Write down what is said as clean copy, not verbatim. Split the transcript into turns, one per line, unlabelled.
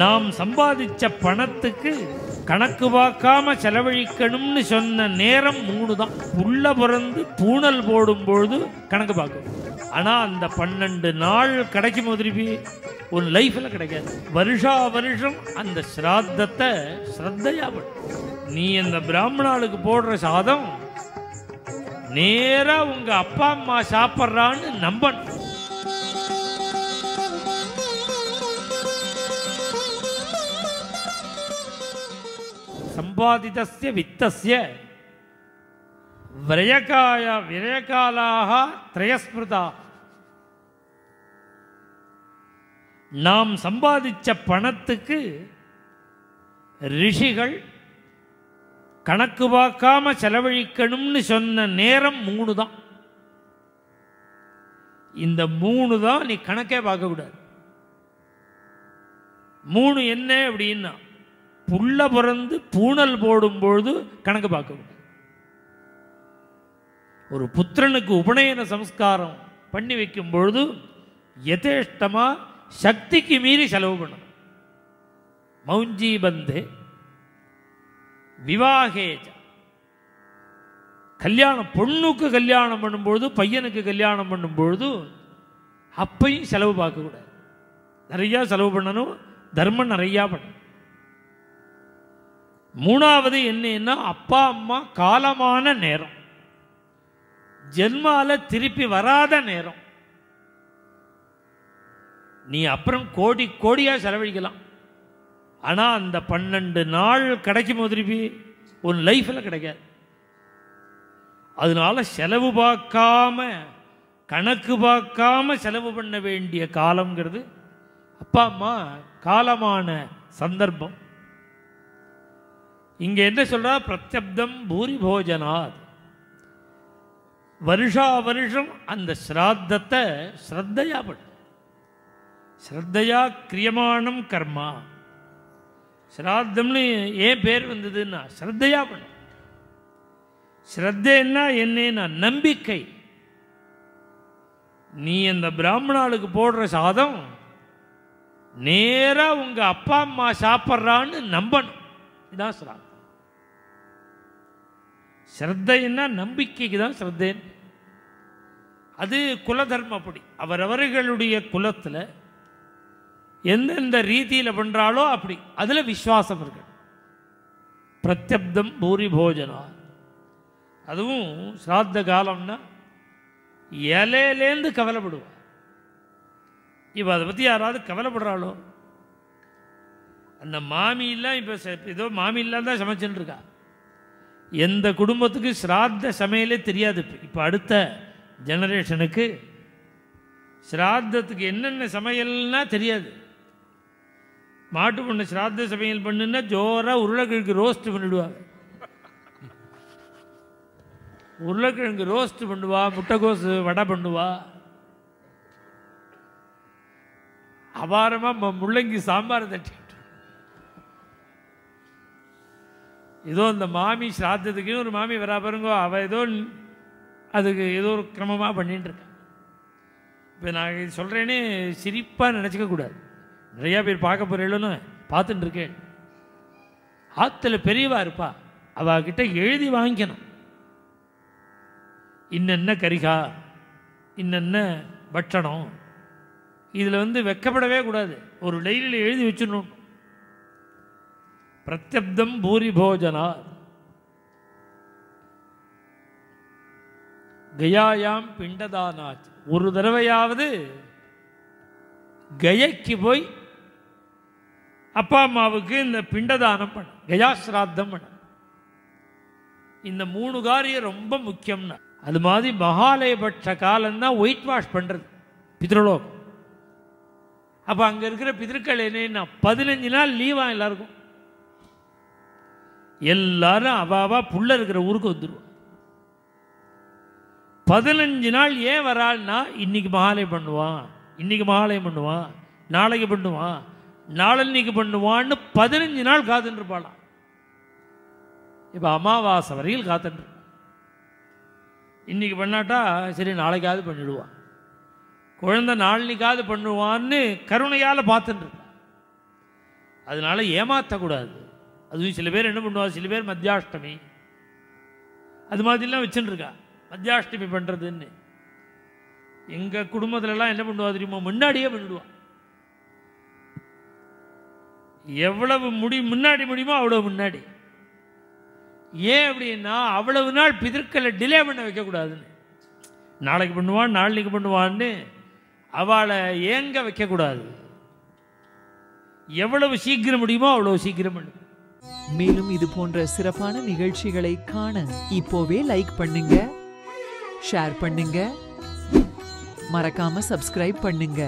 நாம் சம்பாதிச்ச பணத்துக்கு கணக்கு பார்க்காம செலவழிக்கணும்னு சொன்ன நேரம் 3 தான். உள்ள பிறந்து பூணல் போடும்பொழுது கணக்கு பார்க்கணும். ஆனால் அந்த 12 நாள் கிடைக்கும் திருப்பி ஒரு லைஃப்பில் கிடைக்காது. வருஷா வருஷம் அந்த ஸ்ராத்தத்தை ஸ்ரத்தையா பண்ணு. நீ அந்த பிராமணாளுக்கு போடுற சாதம் நேராக உங்கள் அப்பா அம்மா சாப்பிட்றான்னு நம்பணும். சம்பாதிதஸ்ய வித்தஸ்ய விரயகாலாக த்ரயஸ்மிருதா. நாம் சம்பாதிச்ச பணத்துக்கு ரிஷிகள் கணக்கு பார்க்காம செலவழிக்கணும்னு சொன்ன நேரம் 3 தான். இந்த 3 தான் நீ கணக்கே பார்க்கக்கூடாது. 3 என்ன அப்படின்னா, புள்ள பிறந்து பூணல் போடும்பொழுது கணக்கு பார்க்கக்கூடாது. ஒரு புத்திரனுக்கு உபநயன சம்ஸ்காரம் பண்ணி வைக்கும் பொழுது யதேஷ்டமாக சக்திக்கு மீறி செலவு பண்ணணும். மௌஞ்சி பந்தே விவாகேஜ. கல்யாணம், பொண்ணுக்கு கல்யாணம் பண்ணும்பொழுது பையனுக்கு கல்யாணம் பண்ணும்பொழுது அப்பையும் செலவு பார்க்கக்கூடாது. நிறையா செலவு பண்ணணும், தர்மம் நிறையா பண்ணணும். 3வது என்னன்னா, அப்பா அம்மா காலமான நேரம், ஜென்மால திருப்பி வராத நேரம். நீ அப்புறம் கோடி கோடியாக செலவழிக்கலாம். ஆனால் அந்த 12 நாள் கிடைக்கும் திருப்பி ஒரு லைஃப்பில் கிடைக்காது. அதனால செலவு பார்க்காம கணக்கு பார்க்காம செலவு பண்ண வேண்டிய காலங்கிறது அப்பா அம்மா காலமான சந்தர்ப்பம். இங்கே என்ன சொல்றா, பிரத்யப்தம் பூரி போஜனாத். வருஷா வருஷம் அந்த ஸ்ராத்தத்தை ஸ்ரத்தையா பண்ணு. ஸ்ரத்தையா கிரியமானம் கர்மா. ஸ்ராத்தம்னு ஏன் பேர் வந்ததுன்னா ஸ்ரத்தையா பண்ணு. ஸ்ரத்தைன்னா என்னன்னா நம்பிக்கை. நீ அந்த பிராமணாளுக்கு போடுற சாதம் நேராக உங்கள் அப்பா அம்மா சாப்பிட்றான்னு நம்பணும். இதான் ஸ்ராத்தம். ஸ்ரத்தைன்னா நம்பிக்கைக்கு தான் ஸ்ரத்தேன்னு. அது குலதர்மப்படி அவரவர்களுடைய குலத்தில் எந்தெந்த ரீதியில் பண்ணுறாலோ அப்படி அதில் விஸ்வாசம் இருக்கு. பிரத்யப்தம் பூரி போஜனா. அதுவும் ஸ்ராத்த காலம்னா இலையிலேருந்து கவலைப்படுவா. இப்போ அதை பற்றி யாராவது கவலைப்படுறாளோ? அந்த மாமியெல்லாம் இப்போ ஏதோ மாமியெல்லாம் தான் சமைச்சுன்னு இருக்கா. எந்த குடும்பத்துக்கு ஸ்ராத்த சமையலே தெரியாது. இப்போ அடுத்த ஜெனரேஷனுக்கு ஸ்ராத்தத்துக்கு என்னென்ன சமையல்னா தெரியாது. மாட்டு பொண்ணு ஸ்ராத்த சமையல் பண்ணுன்னா ஜோராக உருளைக்கிழங்கு ரோஸ்ட் பண்ணிவிடுவாங்க. உருளைக்கிழங்கு ரோஸ்ட் பண்ணுவா, முட்டைகோசு வடை பண்ணுவா, அபாரமாக முள்ளங்கி சாம்பார் தட்டி. ஏதோ இந்த மாமி ஸ்ராத்தத்துக்கு ஒரு மாமி வரா பாருங்க, அவள் ஏதோ அதுக்கு ஏதோ ஒரு கிரமமாக பண்ணிட்டு இருக்கா. இப்போ நான் இது சொல்கிறேன்னு சிரிப்பாக நினச்சிக்க கூடாது. நிறையா பேர் பார்க்க போகிறேன்னு பார்த்துட்டு இருக்கேன். ஆற்றுல பெரியவா இருப்பா, அவகிட்ட எழுதி வாங்கிக்கணும். இன்னென்ன கரிகா, இன்னென்ன பட்சணம், இதில் வெக்கப்படவே கூடாது. ஒரு டைரியில் எழுதி வச்சிடணும். பிரத்யப்தம் பூரி போஜனா. கயாயாம் பிண்டதானாச். ஒரு தடவையாவது கயைக்கு போய் அப்பா அம்மாவுக்கு இந்த பிண்டதானம் பண்ண, கயாஸ்ராத்தம் பண்ண. இந்த 3 காரியம் ரொம்ப முக்கியம்னா. அது மாதிரி மகாலயபட்ச காலம்தான் ஒயிட் வாஷ் பண்ணுறது பித்ருலோகம். அப்போ அங்கே இருக்கிற பிதற்கள் என்னன்னா 15 நாள் லீவா எல்லாருக்கும். எல்லாரும் அவாவா புள்ள இருக்கிற ஊருக்கு வந்துடுவான். 15 நாள் ஏன் வராள்னா, இன்னைக்கு மகாலயம் பண்ணுவான், இன்னைக்கு மகாலயம் பண்ணுவான், நாளைக்கு பண்ணுவான், நாளன்னைக்கு பண்ணுவான்னு 15 நாள் காத்துருப்பாளாம். இப்போ அமாவாசை வரையில் காத்துட்டு இன்னைக்கு பண்ணாட்டா சரி நாளைக்காவது பண்ணிடுவான், குழந்தை நாளைக்காவது பண்ணுவான்னு கருணையால் பார்த்துட்டு. அதனால ஏமாற்றக்கூடாது. அதுவும் சில பேர் என்ன பண்ணுவாங்க, சில பேர் மத்தியாஷ்டமி அது மாதிரிலாம் வச்சுருக்கா. மத்தியாஷ்டமி பண்ணுறதுன்னு எங்கள் குடும்பத்துலலாம் என்ன பண்ணுவா தெரியுமா, முன்னாடியே பண்ணிடுவான். எவ்வளவு முன்னாடி முடியுமோ அவ்வளவு முன்னாடி. ஏன் அப்படின்னா அவ்வளவு நாள் பிதற்களை டிலே பண்ண வைக்கக்கூடாதுன்னு. நாளைக்கு பண்ணுவான் நாளைக்கு பண்ணுவான்னு அவளை ஏங்க வைக்கக்கூடாது. எவ்வளவு சீக்கிரம் முடியுமோ அவ்வளவு சீக்கிரம் பண்ணு.
மேலும் இது போன்ற சிறப்பான நிகழ்ச்சிகளை காண இப்போவே லைக் பண்ணுங்க, ஷேர் பண்ணுங்க, மறக்காம சப்ஸ்கிரைப் பண்ணுங்க.